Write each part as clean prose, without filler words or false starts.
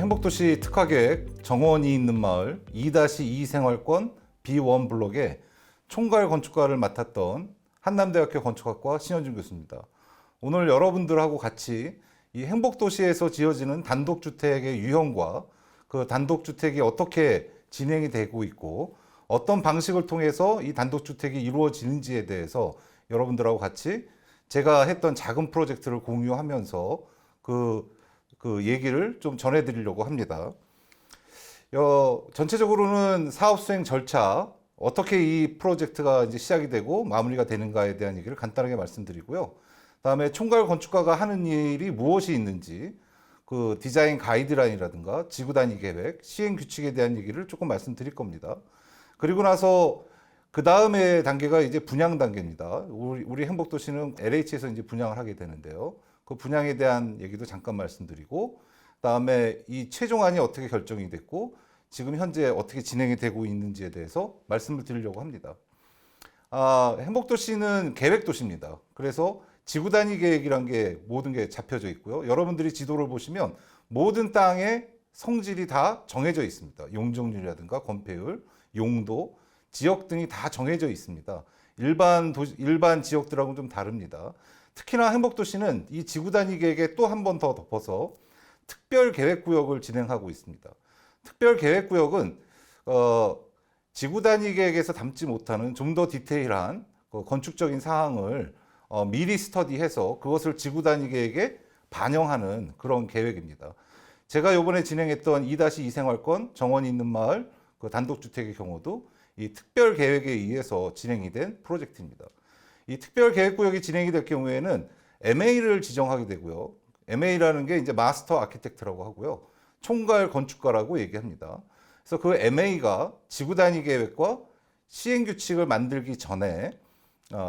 행복도시 특화계획 정원이 있는 마을 2-2 생활권 B1 블록의 총괄 건축가를 맡았던 한남대학교 건축학과 신현준 교수입니다. 오늘 여러분들하고 같이 이 행복도시에서 지어지는 단독주택의 유형과 그 단독주택이 어떻게 진행이 되고 있고 어떤 방식을 통해서 이 단독주택이 이루어지는지에 대해서 여러분들하고 같이 제가 했던 작은 프로젝트를 공유하면서 그 얘기를 좀 전해드리려고 합니다. 전체적으로는 사업 수행 절차, 어떻게 이 프로젝트가 이제 시작이 되고 마무리가 되는가에 대한 얘기를 간단하게 말씀드리고요. 다음에 총괄 건축가가 하는 일이 무엇이 있는지, 그 디자인 가이드라인이라든가 지구 단위 계획, 시행 규칙에 대한 얘기를 조금 말씀드릴 겁니다. 그리고 나서 그 다음에 단계가 이제 분양 단계입니다. 우리 행복도시는 LH에서 이제 분양을 하게 되는데요. 그 분양에 대한 얘기도 잠깐 말씀드리고, 그다음에 이 최종안이 어떻게 결정이 됐고 지금 현재 어떻게 진행이 되고 있는지에 대해서 말씀을 드리려고 합니다. 행복도시는 계획도시입니다. 그래서 지구 단위 계획이란 게 모든 게 잡혀져 있고요. 여러분들이 지도를 보시면 모든 땅의 성질이 다 정해져 있습니다. 용적률이라든가 건폐율, 용도, 지역 등이 다 정해져 있습니다. 일반 지역들하고는 좀 다릅니다. 특히나 행복도시는 이 지구 단위 계획에 또 한 번 더 덮어서 특별 계획구역을 진행하고 있습니다. 특별 계획구역은 지구 단위 계획에서 담지 못하는 좀 더 디테일한 건축적인 사항을 미리 스터디해서 그것을 지구 단위 계획에 반영하는 그런 계획입니다. 제가 이번에 진행했던 2-2 생활권 정원이 있는 마을 그 단독주택의 경우도 이 특별 계획에 의해서 진행이 된 프로젝트입니다. 이 특별 계획구역이 진행이 될 경우에는 MA를 지정하게 되고요. MA라는 게 이제 마스터 아키텍트라고 하고요. 총괄 건축가라고 얘기합니다. 그래서 그 MA가 지구 단위 계획과 시행 규칙을 만들기 전에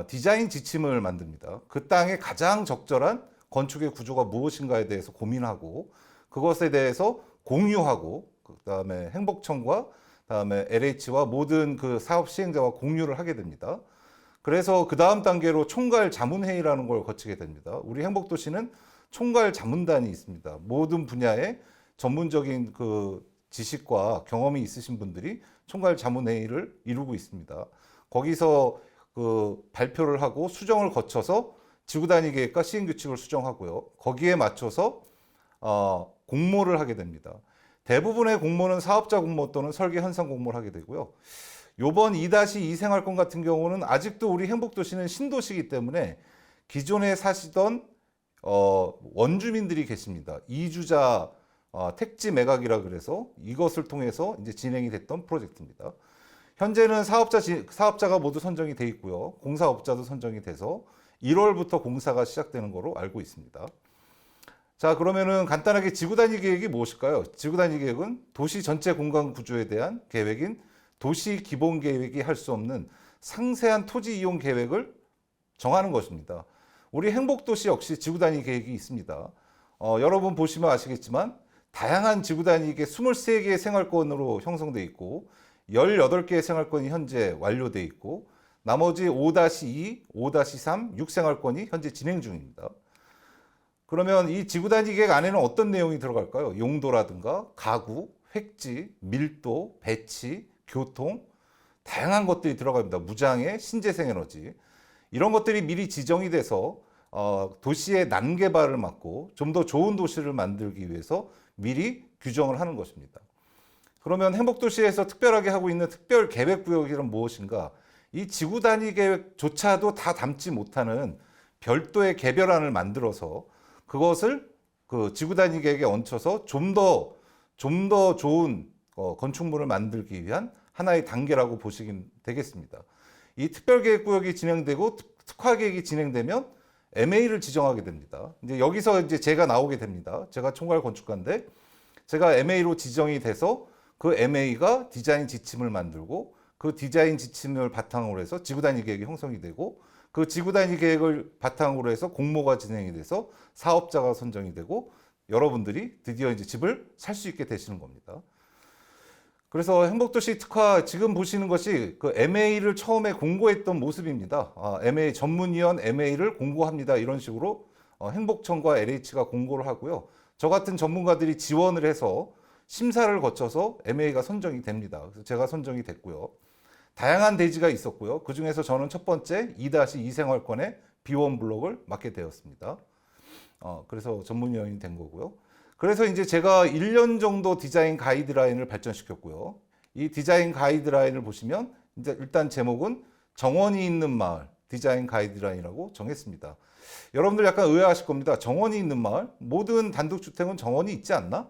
디자인 지침을 만듭니다. 그 땅에 가장 적절한 건축의 구조가 무엇인가에 대해서 고민하고 그것에 대해서 공유하고 그다음에 행복청과 그다음에 LH와 모든 그 사업 시행자와 공유를 하게 됩니다. 그래서 그 다음 단계로 총괄 자문회의라는 걸 거치게 됩니다. 우리 행복도시는 총괄 자문단이 있습니다. 모든 분야의 전문적인 그 지식과 경험이 있으신 분들이 총괄 자문회의를 이루고 있습니다. 거기서 그 발표를 하고 수정을 거쳐서 지구 단위 계획과 시행 규칙을 수정하고요. 거기에 맞춰서 공모를 하게 됩니다. 대부분의 공모는 사업자 공모 또는 설계 현상 공모를 하게 되고요. 요번 2-2 생활권 같은 경우는 아직도 우리 행복도시는 신도시이기 때문에 기존에 사시던 원주민들이 계십니다. 이주자 택지 매각이라 그래서 이것을 통해서 이제 진행이 됐던 프로젝트입니다. 현재는 사업자가 모두 선정이 돼 있고요. 공사업자도 선정이 돼서 1월부터 공사가 시작되는 거로 알고 있습니다. 자, 그러면은 간단하게 지구 단위 계획이 무엇일까요? 지구 단위 계획은 도시 전체 공간 구조에 대한 계획인 도시 기본 계획이 할 수 없는 상세한 토지 이용 계획을 정하는 것입니다. 우리 행복도시 역시 지구 단위 계획이 있습니다. 여러분 보시면 아시겠지만 다양한 지구 단위의 23개의 생활권으로 형성되어 있고 18개의 생활권이 현재 완료되어 있고 나머지 5-2, 5-3, 6생활권이 현재 진행 중입니다. 그러면 이 지구 단위 계획 안에는 어떤 내용이 들어갈까요? 용도라든가 가구, 획지, 밀도, 배치, 교통, 다양한 것들이 들어갑니다. 무장애, 신재생 에너지. 이런 것들이 미리 지정이 돼서 도시의 난개발을 막고 좀 더 좋은 도시를 만들기 위해서 미리 규정을 하는 것입니다. 그러면 행복도시에서 특별하게 하고 있는 특별 계획구역이란 무엇인가? 이 지구 단위 계획조차도 다 담지 못하는 별도의 개별안을 만들어서 그것을 그 지구 단위 계획에 얹혀서 좀 더 좋은 건축물을 만들기 위한 하나의 단계라고 보시면 되겠습니다. 이 특별계획구역이 진행되고 특화계획이 진행되면 MA를 지정하게 됩니다. 이제 여기서 이제 제가 나오게 됩니다. 제가 총괄 건축가인데 제가 MA로 지정이 돼서 그 MA가 디자인 지침을 만들고 그 디자인 지침을 바탕으로 해서 지구 단위 계획이 형성이 되고 그 지구 단위 계획을 바탕으로 해서 공모가 진행이 돼서 사업자가 선정이 되고 여러분들이 드디어 이제 집을 살 수 있게 되시는 겁니다. 그래서 행복도시 특화 지금 보시는 것이 그 MA를 처음에 공고했던 모습입니다. MA 전문위원 MA를 공고합니다. 이런 식으로 행복청과 LH가 공고를 하고요. 저 같은 전문가들이 지원을 해서 심사를 거쳐서 MA가 선정이 됩니다. 그래서 제가 선정이 됐고요. 다양한 대지가 있었고요. 그중에서 저는 첫 번째 2-2 생활권의 B1 블록을 맡게 되었습니다. 그래서 전문위원이 된 거고요. 그래서 이제 제가 1년 정도 디자인 가이드라인을 발전시켰고요. 이 디자인 가이드라인을 보시면 이제 일단 제목은 정원이 있는 마을 디자인 가이드라인이라고 정했습니다. 여러분들 약간 의아하실 겁니다. 정원이 있는 마을? 모든 단독주택은 정원이 있지 않나?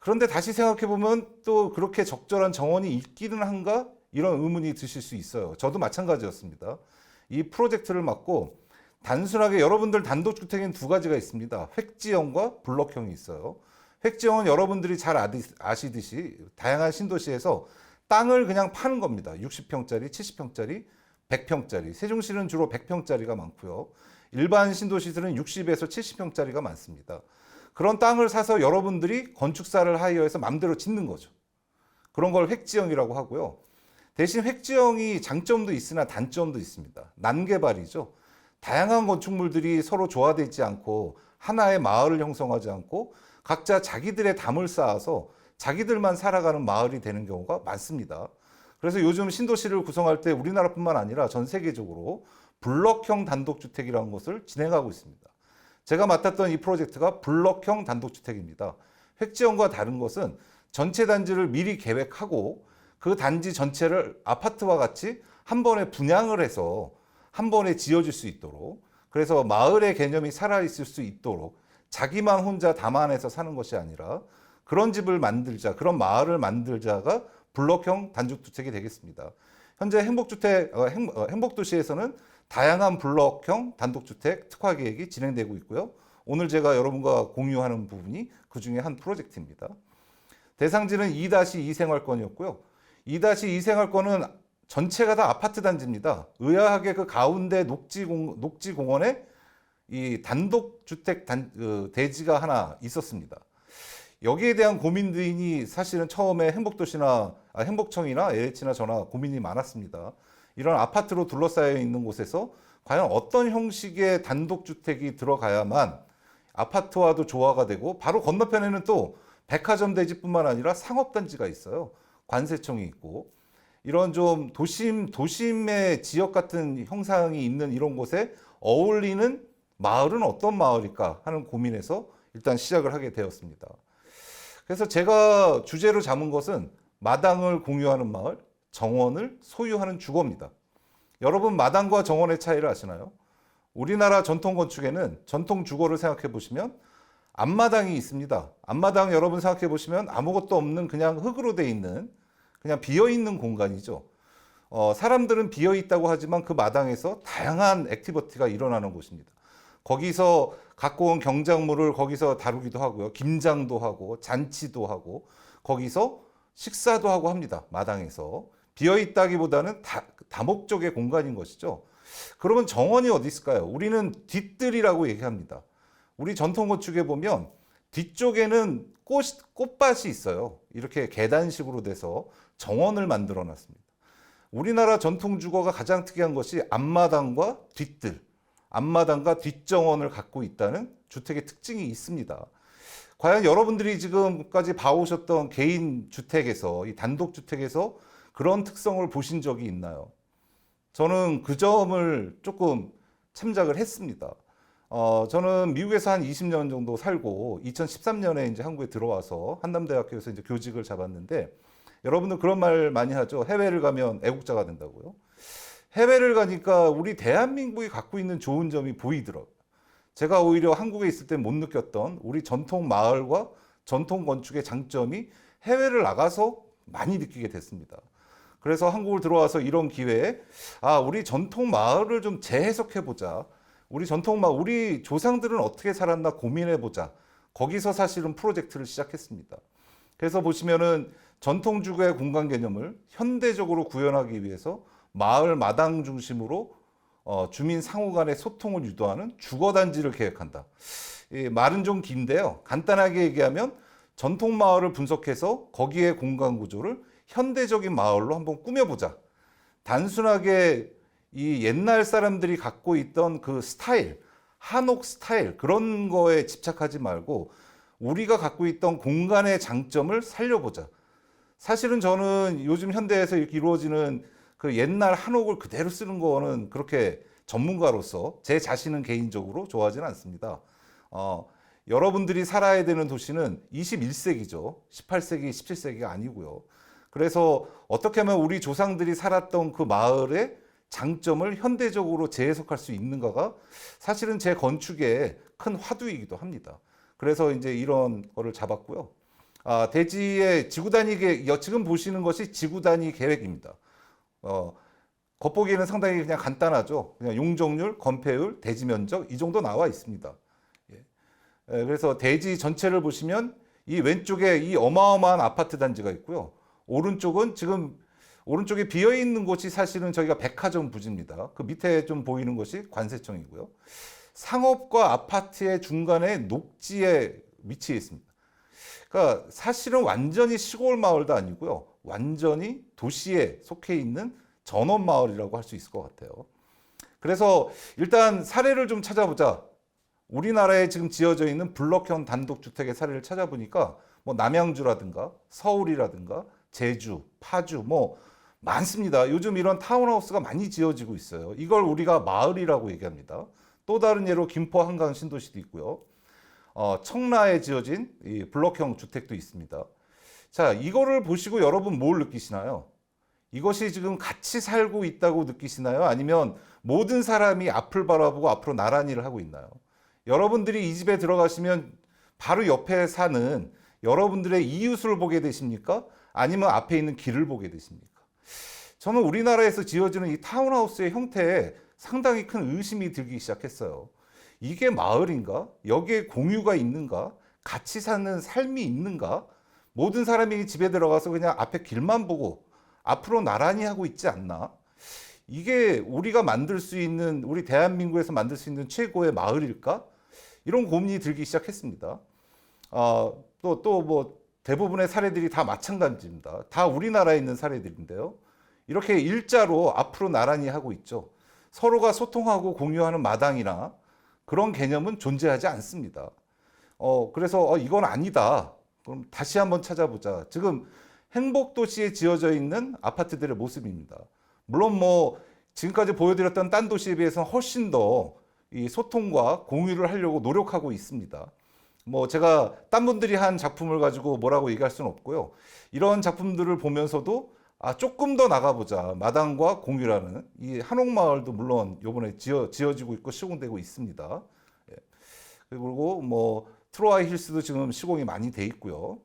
그런데 다시 생각해보면 또 그렇게 적절한 정원이 있기는 한가? 이런 의문이 드실 수 있어요. 저도 마찬가지였습니다. 이 프로젝트를 맡고 단순하게 여러분들 단독주택엔 두 가지가 있습니다. 획지형과 블록형이 있어요. 획지형은 여러분들이 잘 아시듯이 다양한 신도시에서 땅을 그냥 파는 겁니다. 60평짜리, 70평짜리, 100평짜리. 세종시는 주로 100평짜리가 많고요. 일반 신도시들은 60에서 70평짜리가 많습니다. 그런 땅을 사서 여러분들이 건축사를 하이어해서 맘대로 짓는 거죠. 그런 걸 획지형이라고 하고요. 대신 획지형이 장점도 있으나 단점도 있습니다. 난개발이죠. 다양한 건축물들이 서로 조화되지 않고 하나의 마을을 형성하지 않고 각자 자기들의 담을 쌓아서 자기들만 살아가는 마을이 되는 경우가 많습니다. 그래서 요즘 신도시를 구성할 때 우리나라뿐만 아니라 전 세계적으로 블럭형 단독주택이라는 것을 진행하고 있습니다. 제가 맡았던 이 프로젝트가 블럭형 단독주택입니다. 획지형과 다른 것은 전체 단지를 미리 계획하고 그 단지 전체를 아파트와 같이 한 번에 분양을 해서 한 번에 지어질 수 있도록, 그래서 마을의 개념이 살아있을 수 있도록 자기만 혼자 담안해서 사는 것이 아니라 그런 집을 만들자, 그런 마을을 만들자가 블럭형 단독주택이 되겠습니다. 현재 행복도시에서는 다양한 블럭형 단독주택 특화 계획이 진행되고 있고요. 오늘 제가 여러분과 공유하는 부분이 그 중에 한 프로젝트입니다. 대상지는 2-2 생활권이었고요. 2-2 생활권은 전체가 다 아파트 단지입니다. 의아하게 그 가운데 녹지공원에 이 단독주택 대지가 하나 있었습니다. 여기에 대한 고민들이 사실은 처음에 행복청이나 LH나 저나 고민이 많았습니다. 이런 아파트로 둘러싸여 있는 곳에서 과연 어떤 형식의 단독주택이 들어가야만 아파트와도 조화가 되고, 바로 건너편에는 또 백화점 대지뿐만 아니라 상업단지가 있어요. 관세청이 있고, 이런 좀 도심의 지역 같은 형상이 있는 이런 곳에 어울리는 마을은 어떤 마을일까 하는 고민에서 일단 시작을 하게 되었습니다. 그래서 제가 주제로 잡은 것은 마당을 공유하는 마을, 정원을 소유하는 주거입니다. 여러분, 마당과 정원의 차이를 아시나요? 우리나라 전통 건축에는 전통 주거를 생각해 보시면 앞마당이 있습니다. 앞마당 여러분 생각해 보시면 아무것도 없는 그냥 흙으로 돼 있는, 그냥 비어 있는 공간이죠. 사람들은 비어 있다고 하지만 그 마당에서 다양한 액티비티가 일어나는 곳입니다. 거기서 갖고 온 경작물을 거기서 다루기도 하고요. 김장도 하고 잔치도 하고 거기서 식사도 하고 합니다. 마당에서. 비어 있다기보다는 다목적의 공간인 것이죠. 그러면 정원이 어디 있을까요? 우리는 뒷뜰이라고 얘기합니다. 우리 전통 건축에 보면 뒤쪽에는 꽃밭이 있어요. 이렇게 계단식으로 돼서 정원을 만들어 놨습니다. 우리나라 전통 주거가 가장 특이한 것이 앞마당과 뒷뜰, 앞마당과 뒷정원을 갖고 있다는 주택의 특징이 있습니다. 과연 여러분들이 지금까지 봐오셨던 개인 주택에서, 이 단독주택에서 그런 특성을 보신 적이 있나요? 저는 그 점을 조금 참작을 했습니다. 저는 미국에서 한 20년 정도 살고 2013년에 이제 한국에 들어와서 한남대학교에서 이제 교직을 잡았는데, 여러분들 그런 말 많이 하죠. 해외를 가면 애국자가 된다고요. 해외를 가니까 우리 대한민국이 갖고 있는 좋은 점이 보이더라고요. 제가 오히려 한국에 있을 때 못 느꼈던 우리 전통 마을과 전통 건축의 장점이 해외를 나가서 많이 느끼게 됐습니다. 그래서 한국을 들어와서 이런 기회에 우리 전통 마을을 좀 재해석해보자. 우리 전통 마을, 우리 조상들은 어떻게 살았나 고민해보자. 거기서 사실은 프로젝트를 시작했습니다. 그래서 보시면은 전통 주거의 공간 개념을 현대적으로 구현하기 위해서 마을 마당 중심으로 주민 상호 간의 소통을 유도하는 주거단지를 계획한다. 이 말은 좀 긴데요. 간단하게 얘기하면 전통 마을을 분석해서 거기에 공간 구조를 현대적인 마을로 한번 꾸며보자. 단순하게 이 옛날 사람들이 갖고 있던 그 스타일, 한옥 스타일, 그런 거에 집착하지 말고 우리가 갖고 있던 공간의 장점을 살려보자. 사실은 저는 요즘 현대에서 이렇게 이루어지는 그 옛날 한옥을 그대로 쓰는 거는 그렇게 전문가로서 제 자신은 개인적으로 좋아하지는 않습니다. 여러분들이 살아야 되는 도시는 21세기죠. 18세기, 17세기가 아니고요. 그래서 어떻게 하면 우리 조상들이 살았던 그 마을의 장점을 현대적으로 재해석할 수 있는가가 사실은 제 건축의 큰 화두이기도 합니다. 그래서 이제 이런 거를 잡았고요. 대지의 지구 단위 계획, 지금 보시는 것이 지구 단위 계획입니다. 겉보기에는 상당히 그냥 간단하죠. 그냥 용적률, 건폐율, 대지 면적 이 정도 나와 있습니다. 그래서 대지 전체를 보시면 이 왼쪽에 이 어마어마한 아파트 단지가 있고요. 오른쪽은 지금 오른쪽에 비어 있는 곳이 사실은 저희가 백화점 부지입니다. 그 밑에 좀 보이는 것이 관세청이고요. 상업과 아파트의 중간에 녹지에 위치해 있습니다. 그러니까 사실은 완전히 시골 마을도 아니고요. 완전히 도시에 속해 있는 전원 마을이라고 할 수 있을 것 같아요. 그래서 일단 사례를 좀 찾아보자. 우리나라에 지금 지어져 있는 블럭형 단독주택의 사례를 찾아보니까 뭐 남양주라든가 서울이라든가 제주, 파주 뭐 많습니다. 요즘 이런 타운하우스가 많이 지어지고 있어요. 이걸 우리가 마을이라고 얘기합니다. 또 다른 예로 김포 한강 신도시도 있고요. 청라에 지어진 이 블럭형 주택도 있습니다. 자, 이거를 보시고 여러분 뭘 느끼시나요? 이것이 지금 같이 살고 있다고 느끼시나요? 아니면 모든 사람이 앞을 바라보고 앞으로 나란히 를 하고 있나요? 여러분들이 이 집에 들어가시면 바로 옆에 사는 여러분들의 이웃을 보게 되십니까? 아니면 앞에 있는 길을 보게 되십니까? 저는 우리나라에서 지어지는 이 타운하우스의 형태에 상당히 큰 의심이 들기 시작했어요. 이게 마을인가? 여기에 공유가 있는가? 같이 사는 삶이 있는가? 모든 사람이 집에 들어가서 그냥 앞에 길만 보고 앞으로 나란히 하고 있지 않나? 이게 우리가 만들 수 있는, 우리 대한민국에서 만들 수 있는 최고의 마을일까? 이런 고민이 들기 시작했습니다. 또 뭐 대부분의 사례들이 다 마찬가지입니다. 다 우리나라에 있는 사례들인데요. 이렇게 일자로 앞으로 나란히 하고 있죠. 서로가 소통하고 공유하는 마당이나 그런 개념은 존재하지 않습니다. 그래서 이건 아니다. 그럼 다시 한번 찾아보자. 지금 행복도시에 지어져 있는 아파트들의 모습입니다. 물론 뭐 지금까지 보여드렸던 딴 도시에 비해서는 훨씬 더 이 소통과 공유를 하려고 노력하고 있습니다. 뭐 제가 딴 분들이 한 작품을 가지고 뭐라고 얘기할 수는 없고요. 이런 작품들을 보면서도 조금 더 나가보자. 마당과 공유라는 이 한옥마을도 물론 이번에 지어지고 있고 시공되고 있습니다. 그리고 뭐 트로아이 힐스도 지금 시공이 많이 돼 있고요.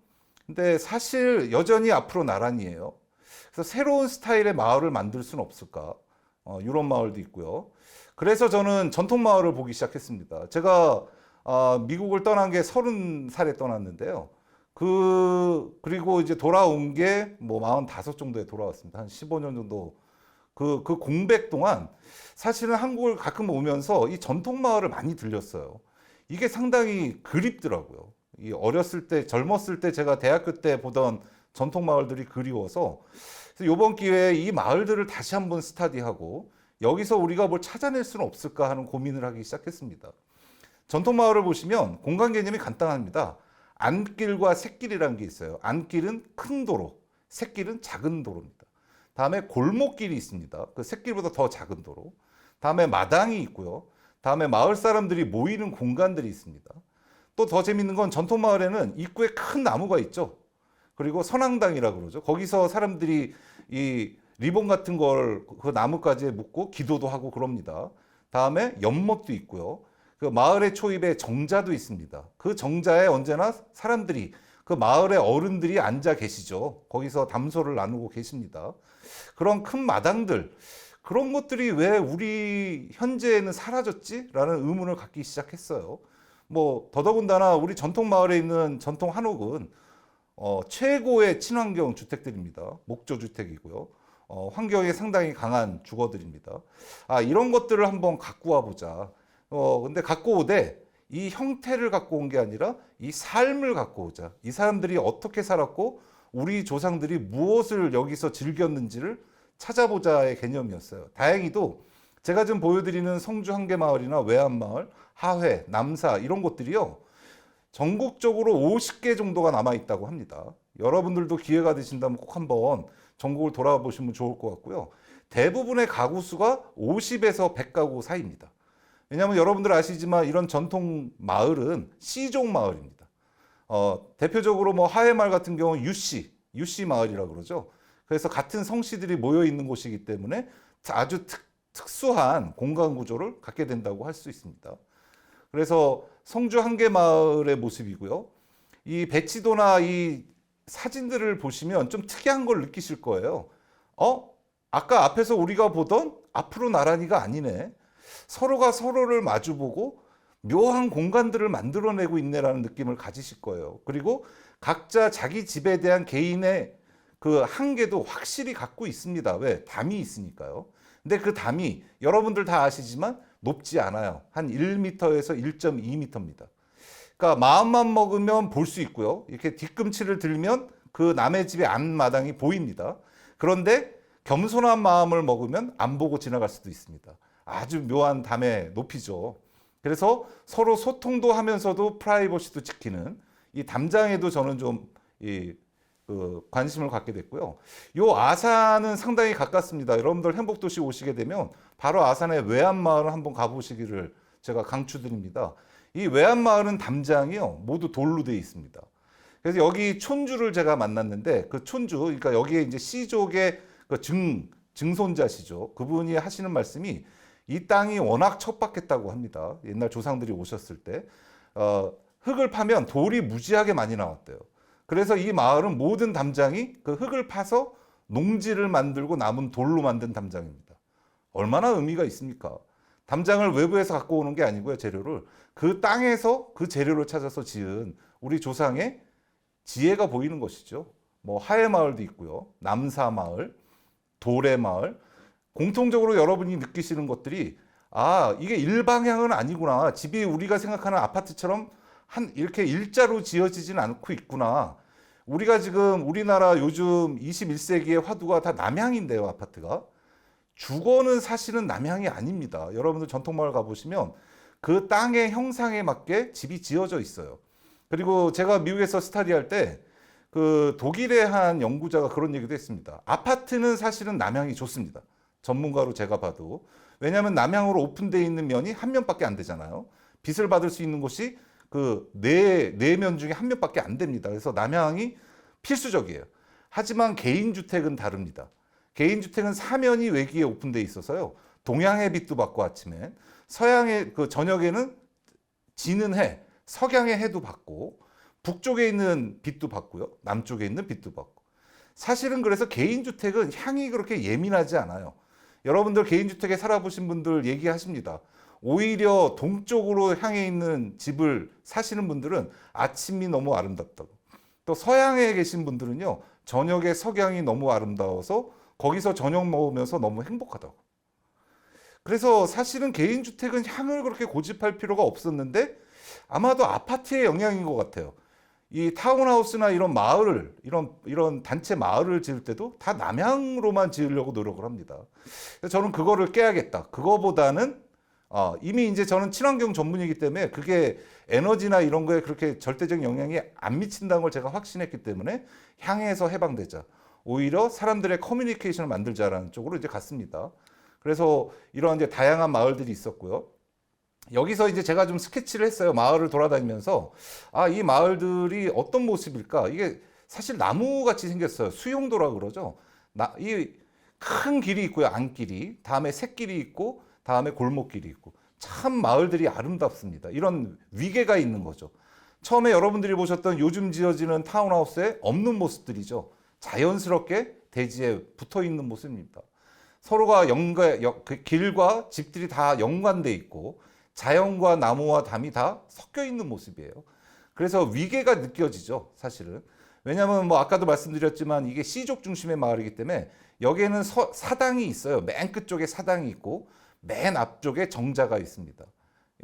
근데 사실 여전히 앞으로 나란히에요. 그래서 새로운 스타일의 마을을 만들 수는 없을까? 이런 마을도 있고요. 그래서 저는 전통 마을을 보기 시작했습니다. 제가 미국을 떠난 게 30살에 떠났는데요. 그리고 이제 돌아온 게 뭐 45 정도에 돌아왔습니다. 한 15년 정도. 그 공백 동안 사실은 한국을 가끔 오면서 이 전통 마을을 많이 들렸어요. 이게 상당히 그립더라고요. 이 어렸을 때, 젊었을 때 제가 대학교 때 보던 전통 마을들이 그리워서 이번 기회에 이 마을들을 다시 한번 스타디하고 여기서 우리가 뭘 찾아낼 수는 없을까 하는 고민을 하기 시작했습니다. 전통 마을을 보시면 공간 개념이 간단합니다. 안길과 샛길이라는 게 있어요. 안길은 큰 도로, 샛길은 작은 도로입니다. 다음에 골목길이 있습니다. 그 샛길보다 더 작은 도로. 다음에 마당이 있고요. 다음에 마을 사람들이 모이는 공간들이 있습니다. 또 더 재밌는 건 전통 마을에는 입구에 큰 나무가 있죠. 그리고 선앙당이라고 그러죠. 거기서 사람들이 이 리본 같은 걸 그 나무까지 묶고 기도도 하고 그럽니다. 다음에 연못도 있고요. 그 마을의 초입에 정자도 있습니다. 그 정자에 언제나 사람들이, 그 마을의 어른들이 앉아 계시죠. 거기서 담소를 나누고 계십니다. 그런 큰 마당들, 그런 것들이 왜 우리 현재에는 사라졌지? 라는 의문을 갖기 시작했어요. 뭐 더더군다나 우리 전통 마을에 있는 전통 한옥은 최고의 친환경 주택들입니다. 목조 주택이고요. 환경에 상당히 강한 주거들입니다. 이런 것들을 한번 갖고 와보자. 근데 갖고 오되 이 형태를 갖고 온 게 아니라 이 삶을 갖고 오자. 이 사람들이 어떻게 살았고 우리 조상들이 무엇을 여기서 즐겼는지를 찾아보자의 개념이었어요. 다행히도 제가 지금 보여드리는 성주 한계마을이나 외암마을, 하회, 남사 이런 곳들이요. 전국적으로 50개 정도가 남아 있다고 합니다. 여러분들도 기회가 되신다면 꼭 한번 전국을 돌아보시면 좋을 것 같고요. 대부분의 가구 수가 50에서 100가구 사이입니다. 왜냐하면 여러분들 아시지만 이런 전통 마을은 C종 마을입니다. 대표적으로 뭐 하회마을 같은 경우는 유씨 마을이라고 그러죠. 그래서 같은 성씨들이 모여 있는 곳이기 때문에 아주 특수한 공간 구조를 갖게 된다고 할 수 있습니다. 그래서 성주 한계마을의 모습이고요. 이 배치도나 이 사진들을 보시면 좀 특이한 걸 느끼실 거예요. 아까 앞에서 우리가 보던 앞으로 나란히가 아니네. 서로가 서로를 마주보고 묘한 공간들을 만들어내고 있네라는 느낌을 가지실 거예요. 그리고 각자 자기 집에 대한 개인의 그 한계도 확실히 갖고 있습니다. 왜? 담이 있으니까요. 근데 그 담이 여러분들 다 아시지만 높지 않아요. 한 1m에서 1.2m입니다. 그러니까 마음만 먹으면 볼 수 있고요. 이렇게 뒤꿈치를 들면 그 남의 집의 앞마당이 보입니다. 그런데 겸손한 마음을 먹으면 안 보고 지나갈 수도 있습니다. 아주 묘한 담의 높이죠. 그래서 서로 소통도 하면서도 프라이버시도 지키는 이 담장에도 저는 좀 관심을 갖게 됐고요. 요 아산은 상당히 가깝습니다. 여러분들 행복도시 오시게 되면 바로 아산의 외암마을을 한번 가보시기를 제가 강추드립니다. 이 외암마을은 담장이요 모두 돌로 되어 있습니다. 그래서 여기 촌주를 제가 만났는데 그 촌주, 그러니까 여기에 이제 C족의 그 증손자시죠. 그분이 하시는 말씀이 이 땅이 워낙 척박했다고 합니다. 옛날 조상들이 오셨을 때 흙을 파면 돌이 무지하게 많이 나왔대요. 그래서 이 마을은 모든 담장이 그 흙을 파서 농지를 만들고 남은 돌로 만든 담장입니다. 얼마나 의미가 있습니까? 담장을 외부에서 갖고 오는 게 아니고요, 재료를. 그 땅에서 그 재료를 찾아서 지은 우리 조상의 지혜가 보이는 것이죠. 뭐 하회마을도 있고요, 남사마을, 도래마을. 공통적으로 여러분이 느끼시는 것들이 이게 일방향은 아니구나. 집이 우리가 생각하는 아파트처럼 이렇게 일자로 지어지진 않고 있구나. 우리가 지금 우리나라 요즘 21세기의 화두가 다 남향인데요, 아파트가. 주거는 사실은 남향이 아닙니다. 여러분들 전통마을 가보시면 그 땅의 형상에 맞게 집이 지어져 있어요. 그리고 제가 미국에서 스터디할 때 그 독일의 한 연구자가 그런 얘기도 했습니다. 아파트는 사실은 남향이 좋습니다. 전문가로 제가 봐도. 왜냐하면 남향으로 오픈되어 있는 면이 한 면밖에 안 되잖아요. 빛을 받을 수 있는 곳이 그 네 면 중에 한 면밖에 안 됩니다. 그래서 남향이 필수적이에요. 하지만 개인주택은 다릅니다. 개인주택은 사면이 외기에 오픈되어 있어서요. 동양의 빛도 받고 아침에, 서양의 그 저녁에는 지는 해, 석양의 해도 받고, 북쪽에 있는 빛도 받고요. 남쪽에 있는 빛도 받고. 사실은 그래서 개인주택은 향이 그렇게 예민하지 않아요. 여러분들 개인주택에 살아보신 분들 얘기하십니다. 오히려 동쪽으로 향해 있는 집을 사시는 분들은 아침이 너무 아름답다고. 또 서양에 계신 분들은요, 저녁에 석양이 너무 아름다워서 거기서 저녁 먹으면서 너무 행복하다고. 그래서 사실은 개인주택은 향을 그렇게 고집할 필요가 없었는데 아마도 아파트의 영향인 것 같아요. 이 타운하우스나 이런 마을을, 이런 단체 마을을 지을 때도 다 남향으로만 지으려고 노력을 합니다. 그래서 저는 그거를 깨야겠다. 그거보다는 이미 이제 저는 친환경 전문이기 때문에 그게 에너지나 이런 거에 그렇게 절대적인 영향이 안 미친다는 걸 제가 확신했기 때문에 향에서 해방되자. 오히려 사람들의 커뮤니케이션을 만들자라는 쪽으로 이제 갔습니다. 그래서 이런 이제 다양한 마을들이 있었고요. 여기서 이제 제가 좀 스케치를 했어요. 마을을 돌아다니면서 이 마을들이 어떤 모습일까? 이게 사실 나무같이 생겼어요. 수용도라 그러죠. 이 큰 길이 있고요. 안길이. 다음에 샛길이 있고 다음에 골목길이 있고. 참 마을들이 아름답습니다. 이런 위계가 있는 거죠. 처음에 여러분들이 보셨던 요즘 지어지는 타운하우스에 없는 모습들이죠. 자연스럽게 대지에 붙어 있는 모습입니다. 서로가 그 길과 집들이 다 연관돼 있고 자연과 나무와 담이 다 섞여 있는 모습이에요. 그래서 위계가 느껴지죠, 사실은. 왜냐하면 뭐 아까도 말씀드렸지만 이게 C족 중심의 마을이기 때문에 여기에는 사당이 있어요. 맨 끝쪽에 사당이 있고 맨 앞쪽에 정자가 있습니다.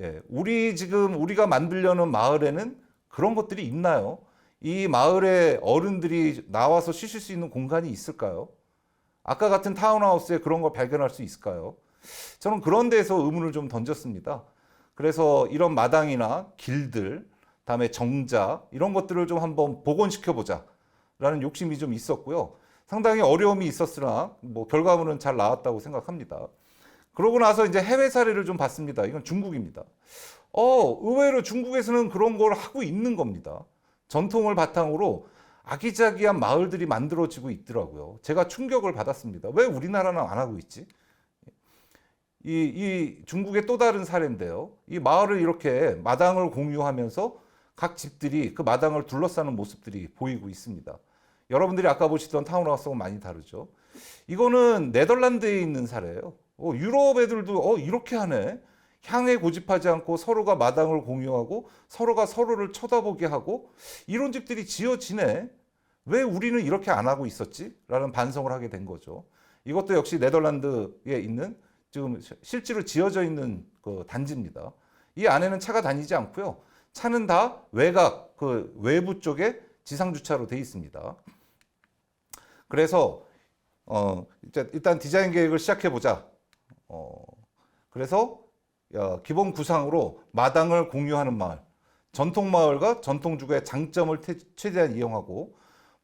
예, 우리가 만들려는 마을에는 그런 것들이 있나요? 이 마을에 어른들이 나와서 쉬실 수 있는 공간이 있을까요? 아까 같은 타운하우스에 그런 걸 발견할 수 있을까요? 저는 그런 데서 의문을 좀 던졌습니다. 그래서 이런 마당이나 길들, 다음에 정자 이런 것들을 좀 한번 복원시켜보자라는 욕심이 좀 있었고요. 상당히 어려움이 있었으나 뭐 결과물은 잘 나왔다고 생각합니다. 그러고 나서 이제 해외 사례를 좀 봤습니다. 이건 중국입니다. 의외로 중국에서는 그런 걸 하고 있는 겁니다. 전통을 바탕으로 아기자기한 마을들이 만들어지고 있더라고요. 제가 충격을 받았습니다. 왜 우리나라는 안 하고 있지? 이 중국의 또 다른 사례인데요. 이 마을을 이렇게 마당을 공유하면서 각 집들이 그 마당을 둘러싸는 모습들이 보이고 있습니다. 여러분들이 아까 보시던 타운하우스하고 많이 다르죠. 이거는 네덜란드에 있는 사례예요. 유럽 애들도 이렇게 하네. 향해 고집하지 않고 서로가 마당을 공유하고 서로가 서로를 쳐다보게 하고 이런 집들이 지어지네. 왜 우리는 이렇게 안 하고 있었지? 라는 반성을 하게 된 거죠. 이것도 역시 네덜란드에 있는 지금 실제로 지어져 있는 그 단지입니다. 이 안에는 차가 다니지 않고요. 차는 다 외곽, 그 외부 쪽에 지상주차로 돼 있습니다. 그래서 일단 디자인 계획을 시작해 보자. 그래서 기본 구상으로 마당을 공유하는 마을, 전통 마을과 전통주거의 장점을 최대한 이용하고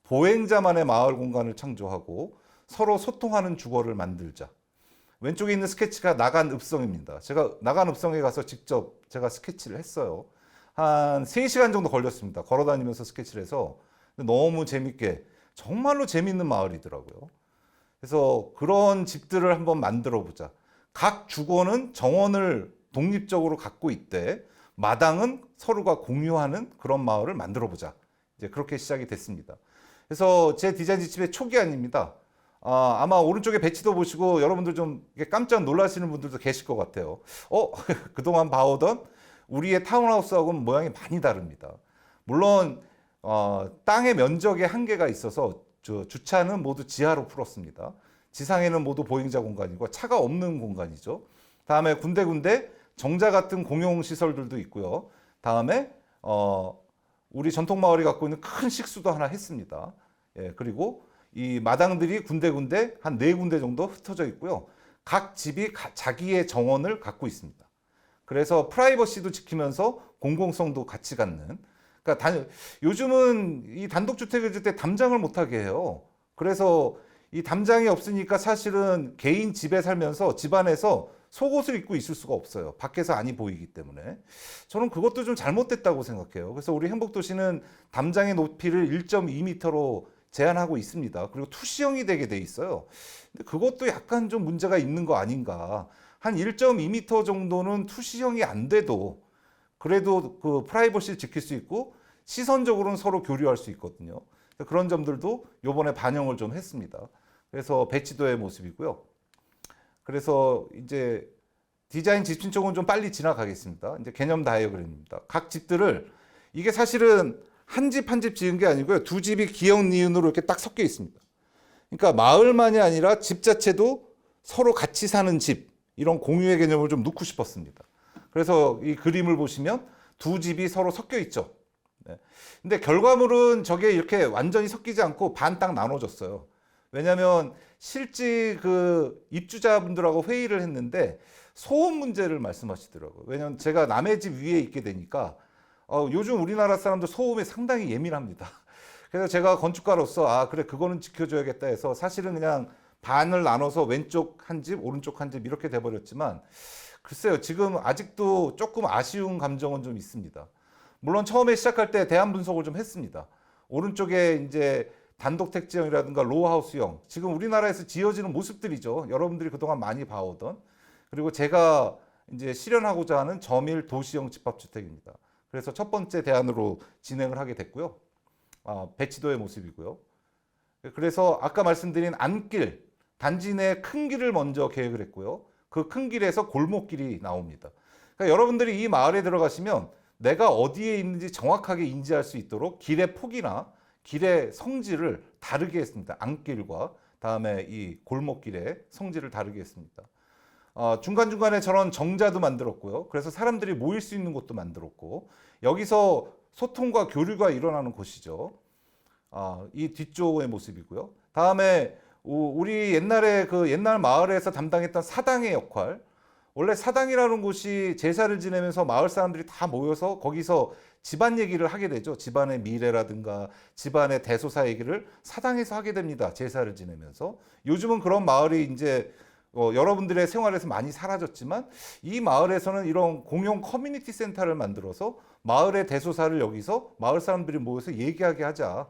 보행자만의 마을 공간을 창조하고 서로 소통하는 주거를 만들자. 왼쪽에 있는 스케치가 나간읍성입니다. 제가 나간읍성에 가서 직접 제가 스케치를 했어요. 한 3시간 정도 걸렸습니다. 걸어다니면서 스케치를 해서 너무 재밌게 정말로 재밌는 마을이더라고요. 그래서 그런 집들을 한번 만들어 보자. 각 주거는 정원을 독립적으로 갖고 있대. 마당은 서로가 공유하는 그런 마을을 만들어 보자. 이제 그렇게 시작이 됐습니다. 그래서 제 디자인 지침의 초기 아닙니다. 아마 오른쪽에 배치도 보시고 여러분들 좀 깜짝 놀라시는 분들도 계실 것 같아요. 그동안 봐오던 우리의 타운하우스하고는 모양이 많이 다릅니다. 물론 땅의 면적에 한계가 있어서 주차는 모두 지하로 풀었습니다. 지상에는 모두 보행자 공간이고 차가 없는 공간이죠. 다음에 군데군데 정자 같은 공용시설들도 있고요. 다음에 우리 전통마을이 갖고 있는 큰 식수도 하나 했습니다. 예, 그리고 이 마당들이 군데군데 한 4군데 정도 흩어져 있고요. 각 집이 자기의 정원을 갖고 있습니다. 그래서 프라이버시도 지키면서 공공성도 같이 갖는. 그러니까 요즘은 이 단독주택을 질 때 담장을 못하게 해요. 그래서 이 담장이 없으니까 사실은 개인 집에 살면서 집안에서 속옷을 입고 있을 수가 없어요. 밖에서 안이 보이기 때문에. 저는 그것도 좀 잘못됐다고 생각해요. 그래서 우리 행복도시는 담장의 높이를 1.2m로 제한하고 있습니다. 그리고 투시형이 되게 돼 있어요. 근데 그것도 약간 좀 문제가 있는 거 아닌가. 한 1.2m 정도는 투시형이 안 돼도 그래도 그 프라이버시를 지킬 수 있고 시선적으로는 서로 교류할 수 있거든요. 그런 점들도 요번에 반영을 좀 했습니다. 그래서 배치도의 모습이고요. 그래서 이제 디자인 지침 쪽은 좀 빨리 지나가겠습니다. 이제 개념 다이어그램입니다. 각 집들을 이게 사실은 한 집 한 집 지은 게 아니고요. 2집이 기역 니은으로 이렇게 딱 섞여 있습니다. 그러니까 마을만이 아니라 집 자체도 서로 같이 사는 집 이런 공유의 개념을 좀 넣고 싶었습니다. 그래서 이 그림을 보시면 2집이 서로 섞여 있죠. 네. 근데 결과물은 저게 이렇게 완전히 섞이지 않고 반 딱 나눠졌어요. 왜냐하면 실제 그 입주자분들하고 회의를 했는데 소음 문제를 말씀하시더라고요. 왜냐하면 제가 남의 집 위에 있게 되니까 요즘 우리나라 사람들 소음에 상당히 예민합니다. 그래서 제가 건축가로서 그래 그거는 지켜줘야겠다 해서 사실은 그냥 반을 나눠서 왼쪽 한 집, 오른쪽 한 집 이렇게 돼버렸지만 글쎄요 지금 아직도 조금 아쉬운 감정은 좀 있습니다. 물론 처음에 시작할 때 대안 분석을 좀 했습니다. 오른쪽에 이제 단독택지형이라든가 로우하우스형 지금 우리나라에서 지어지는 모습들이죠. 여러분들이 그동안 많이 봐오던. 그리고 제가 이제 실현하고자 하는 저밀 도시형 집합주택입니다. 그래서 첫 번째 대안으로 진행을 하게 됐고요. 배치도의 모습이고요. 그래서 아까 말씀드린 안길, 단지 내 큰 길을 먼저 계획을 했고요. 그 큰 길에서 골목길이 나옵니다. 그러니까 여러분들이 이 마을에 들어가시면 내가 어디에 있는지 정확하게 인지할 수 있도록 길의 폭이나 길의 성질을 다르게 했습니다. 안길과 다음에 이 골목길의 성질을 다르게 했습니다. 중간중간에 저런 정자도 만들었고요. 그래서 사람들이 모일 수 있는 곳도 만들었고 여기서 소통과 교류가 일어나는 곳이죠. 이 뒤쪽의 모습이고요. 다음에 우리 옛날에 그 옛날 마을에서 담당했던 사당의 역할, 원래 사당이라는 곳이 제사를 지내면서 마을 사람들이 다 모여서 거기서 집안 얘기를 하게 되죠. 집안의 미래라든가 집안의 대소사 얘기를 사당에서 하게 됩니다. 제사를 지내면서. 요즘은 그런 마을이 이제 여러분들의 생활에서 많이 사라졌지만 이 마을에서는 이런 공용 커뮤니티 센터를 만들어서 마을의 대소사를 여기서 마을 사람들이 모여서 얘기하게 하자.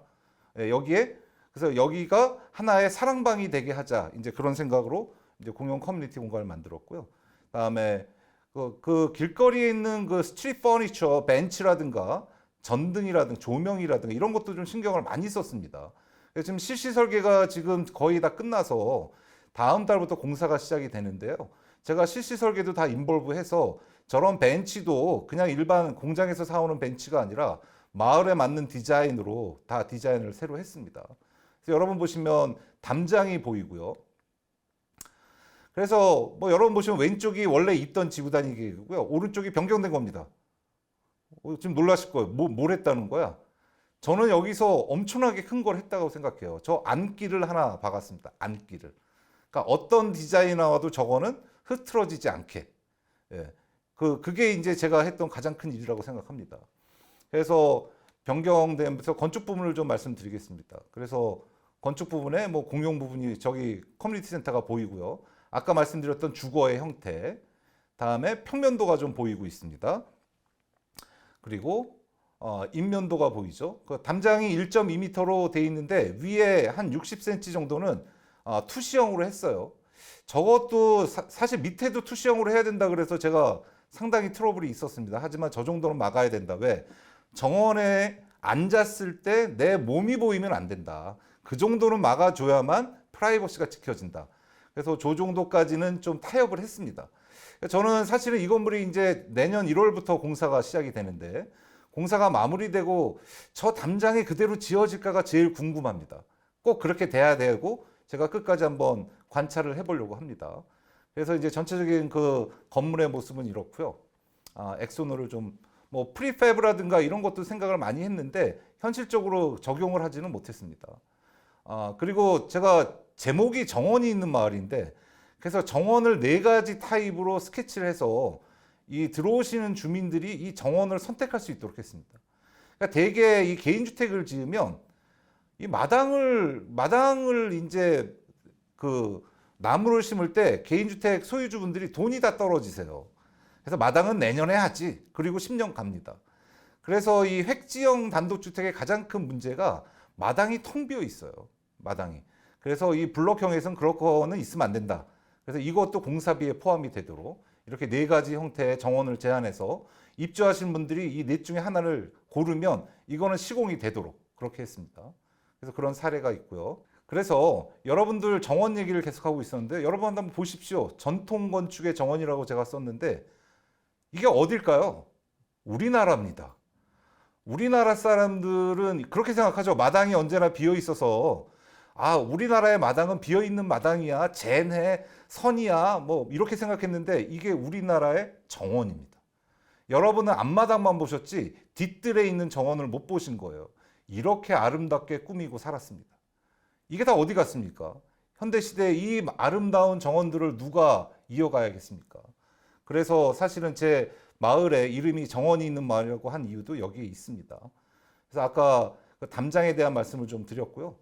여기에 그래서 여기가 하나의 사랑방이 되게 하자. 이제 그런 생각으로 이제 공용 커뮤니티 공간을 만들었고요. 그다음에 그 길거리에 있는 그 스트리트 퍼니처, 벤치라든가 전등이라든가 조명이라든가 이런 것도 좀 신경을 많이 썼습니다. 지금 실시 설계가 지금 거의 다 끝나서 다음 달부터 공사가 시작이 되는데요. 제가 실시 설계도 다 인볼브해서 저런 벤치도 그냥 일반 공장에서 사오는 벤치가 아니라 마을에 맞는 디자인으로 다 디자인을 새로 했습니다. 그래서 여러분 보시면 담장이 보이고요. 그래서 뭐 여러분 보시면 왼쪽이 원래 있던 지구단위 계획이고요. 오른쪽이 변경된 겁니다. 지금 놀라실 거예요. 뭘 했다는 거야? 저는 여기서 엄청나게 큰 걸 했다고 생각해요. 저 안기를 하나 박았습니다. 안기를. 그러니까 어떤 디자인이 나와도 저거는 흐트러지지 않게. 예. 그게 이제 제가 했던 가장 큰 일이라고 생각합니다. 그래서 변경되면서 건축 부분을 좀 말씀드리겠습니다. 그래서 건축 부분에 뭐 공용 부분이 저기 커뮤니티 센터가 보이고요. 아까 말씀드렸던 주거의 형태, 다음에 평면도가 좀 보이고 있습니다. 그리고 인면도가 보이죠. 그 담장이 1.2m로 돼 있는데 위에 한 60cm 정도는 투시형으로 했어요. 저것도 사실 밑에도 투시형으로 해야 된다 그래서 제가 상당히 트러블이 있었습니다. 하지만 저 정도는 막아야 된다. 왜? 정원에 앉았을 때 내 몸이 보이면 안 된다. 그 정도는 막아줘야만 프라이버시가 지켜진다. 그래서 저 정도까지는 좀 타협을 했습니다. 저는 사실은 이 건물이 이제 내년 1월부터 공사가 시작이 되는데 공사가 마무리되고 저 담장이 그대로 지어질까가 제일 궁금합니다. 꼭 그렇게 돼야 되고 제가 끝까지 한번 관찰을 해보려고 합니다. 그래서 이제 전체적인 그 건물의 모습은 이렇고요. 엑소노를 좀 뭐 프리팹이라든가 이런 것도 생각을 많이 했는데 현실적으로 적용을 하지는 못했습니다. 그리고 제가 제목이 정원이 있는 마을인데 그래서 정원을 4가지 타입으로 스케치를 해서 이 들어오시는 주민들이 이 정원을 선택할 수 있도록 했습니다. 그러니까 대개 이 개인주택을 지으면 이 마당을 이제 그 나무를 심을 때 개인주택 소유주분들이 돈이 다 떨어지세요. 그래서 마당은 내년에 하지. 그리고 10년 갑니다. 그래서 이 획지형 단독주택의 가장 큰 문제가 마당이 텅 비어 있어요. 마당이. 그래서 이 블록형에서는 그런 거는 있으면 안 된다. 그래서 이것도 공사비에 포함이 되도록 이렇게 4가지 형태의 정원을 제안해서 입주하신 분들이 이 넷 중에 하나를 고르면 이거는 시공이 되도록 그렇게 했습니다. 그래서 그런 사례가 있고요. 그래서 여러분들 정원 얘기를 계속하고 있었는데 여러분 한번 보십시오. 전통 건축의 정원이라고 제가 썼는데 이게 어딜까요? 우리나라입니다. 우리나라 사람들은 그렇게 생각하죠. 마당이 언제나 비어 있어서 우리나라의 마당은 비어 있는 마당이야. 젠해, 선이야. 뭐 이렇게 생각했는데 이게 우리나라의 정원입니다. 여러분은 앞마당만 보셨지 뒷뜰에 있는 정원을 못 보신 거예요. 이렇게 아름답게 꾸미고 살았습니다. 이게 다 어디 갔습니까? 현대시대에 이 아름다운 정원들을 누가 이어가야겠습니까? 그래서 사실은 제 마을에 이름이 정원이 있는 마을이라고 한 이유도 여기에 있습니다. 그래서 아까 그 담장에 대한 말씀을 좀 드렸고요.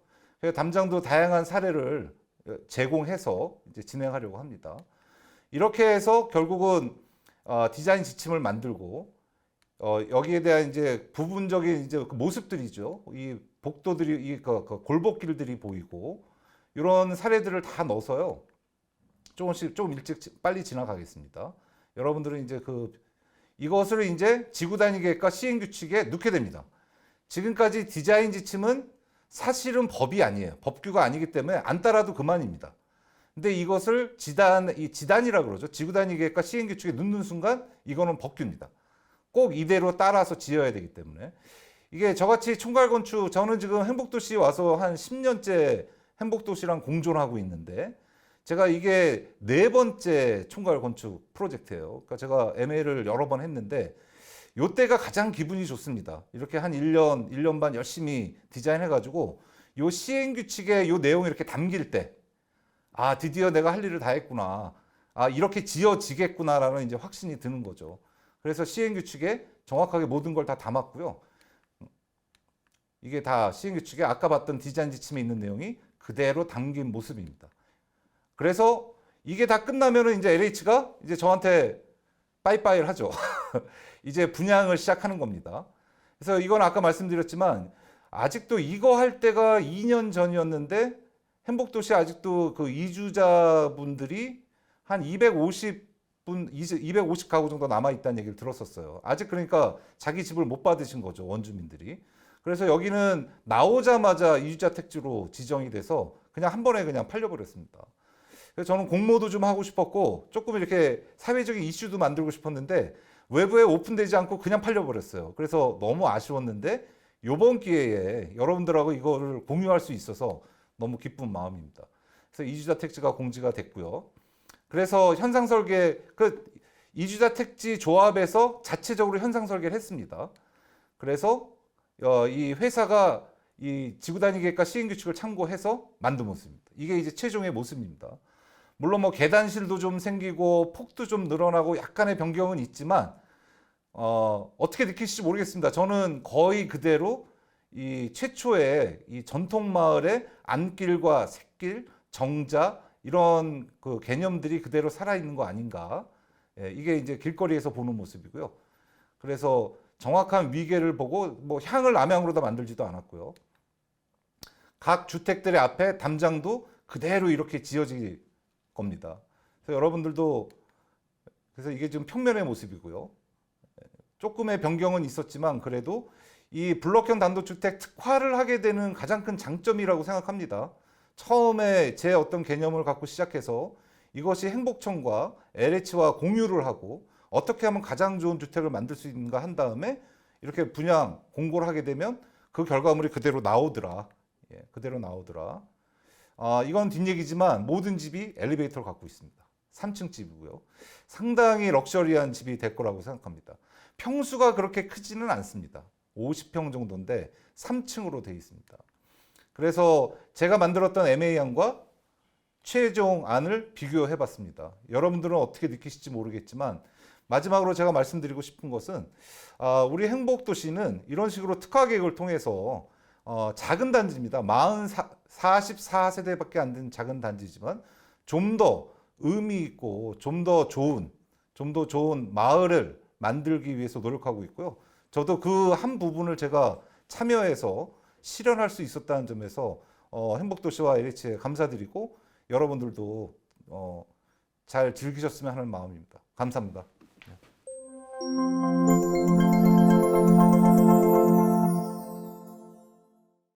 담장도 다양한 사례를 제공해서 이제 진행하려고 합니다. 이렇게 해서 결국은 디자인 지침을 만들고 여기에 대한 이제 부분적인 이제 그 모습들이죠. 이 복도들이 그 골목길들이 보이고 이런 사례들을 다 넣어서요. 조금씩 좀 일찍 빨리 지나가겠습니다. 여러분들은 이제 이것을 이제 지구 단위 계획과 시행 규칙에 넣게 됩니다. 지금까지 디자인 지침은 사실은 법이 아니에요. 법규가 아니기 때문에 안 따라도 그만입니다. 근데 이것을 지단이라고 그러죠. 지구 단위 계획과 시행 규칙에 넣는 순간 이거는 법규입니다. 꼭 이대로 따라서 지어야 되기 때문에 이게 저같이 총괄 건축 저는 지금 행복도시 와서 한 10년째 행복도시랑 공존하고 있는데 제가 이게 4번째 총괄 건축 프로젝트예요. 그러니까 제가 MA를 여러 번 했는데 요때가 가장 기분이 좋습니다. 이렇게 한 1년 반 열심히 디자인해가지고 요 시행 규칙에 요 내용이 이렇게 담길 때 드디어 내가 할 일을 다 했구나. 아, 이렇게 지어지겠구나라는 이제 확신이 드는 거죠. 그래서 시행규칙에 정확하게 모든 걸 다 담았고요. 이게 다 시행규칙에 아까 봤던 디자인 지침에 있는 내용이 그대로 담긴 모습입니다. 그래서 이게 다 끝나면은 이제 LH가 이제 저한테 빠이빠이를 하죠. 이제 분양을 시작하는 겁니다. 그래서 이건 아까 말씀드렸지만 아직도 이거 할 때가 2년 전이었는데 행복도시 아직도 그 이주자분들이 한 250분, 250가구 정도 남아있다는 얘기를 들었었어요. 아직 그러니까 자기 집을 못 받으신 거죠, 원주민들이. 그래서 여기는 나오자마자 이주자 택지로 지정이 돼서 그냥 한 번에 그냥 팔려버렸습니다. 그래서 저는 공모도 좀 하고 싶었고 조금 이렇게 사회적인 이슈도 만들고 싶었는데 외부에 오픈되지 않고 그냥 팔려버렸어요. 그래서 너무 아쉬웠는데 이번 기회에 여러분들하고 이거를 공유할 수 있어서 너무 기쁜 마음입니다. 그래서 이주자 택지가 공지가 됐고요. 그래서 현상 설계, 그 이주자 택지 조합에서 자체적으로 현상 설계를 했습니다. 그래서 이 회사가 이 지구단위 계획과 시행규칙을 참고해서 만든 모습입니다. 이게 이제 최종의 모습입니다. 물론 뭐 계단실도 좀 생기고 폭도 좀 늘어나고 약간의 변경은 있지만 어떻게 느끼실지 모르겠습니다. 저는 거의 그대로 이 최초의 이 전통 마을의 안길과 샛길, 정자 이런 그 개념들이 그대로 살아있는 거 아닌가. 예, 이게 이제 길거리에서 보는 모습이고요. 그래서 정확한 위계를 보고 뭐 향을 남향으로 다 만들지도 않았고요. 각 주택들의 앞에 담장도 그대로 이렇게 지어질 겁니다. 그래서 여러분들도 그래서 이게 지금 평면의 모습이고요. 조금의 변경은 있었지만 그래도 이 블록형 단독주택 특화를 하게 되는 가장 큰 장점이라고 생각합니다. 처음에 제 어떤 개념을 갖고 시작해서 이것이 행복청과 LH와 공유를 하고 어떻게 하면 가장 좋은 주택을 만들 수 있는가 한 다음에 이렇게 분양 공고를 하게 되면 그 결과물이 그대로 나오더라. 예, 그대로 나오더라. 이건 뒷얘기지만 모든 집이 엘리베이터를 갖고 있습니다. 3층 집이고요. 상당히 럭셔리한 집이 될 거라고 생각합니다. 평수가 그렇게 크지는 않습니다. 50평 정도인데 3층으로 되어 있습니다. 그래서 제가 만들었던 MA안과 최종 안을 비교해 봤습니다. 여러분들은 어떻게 느끼실지 모르겠지만 마지막으로 제가 말씀드리고 싶은 것은 우리 행복도시는 이런 식으로 특화 계획을 통해서 작은 단지입니다. 44세대밖에 안 된 작은 단지지만 좀 더 의미 있고 좀 더 좋은 마을을 만들기 위해서 노력하고 있고요. 저도 그 한 부분을 제가 참여해서 실현할 수 있었다는 점에서 행복도시와 LH에 감사드리고 여러분들도 잘 즐기셨으면 하는 마음입니다. 감사합니다.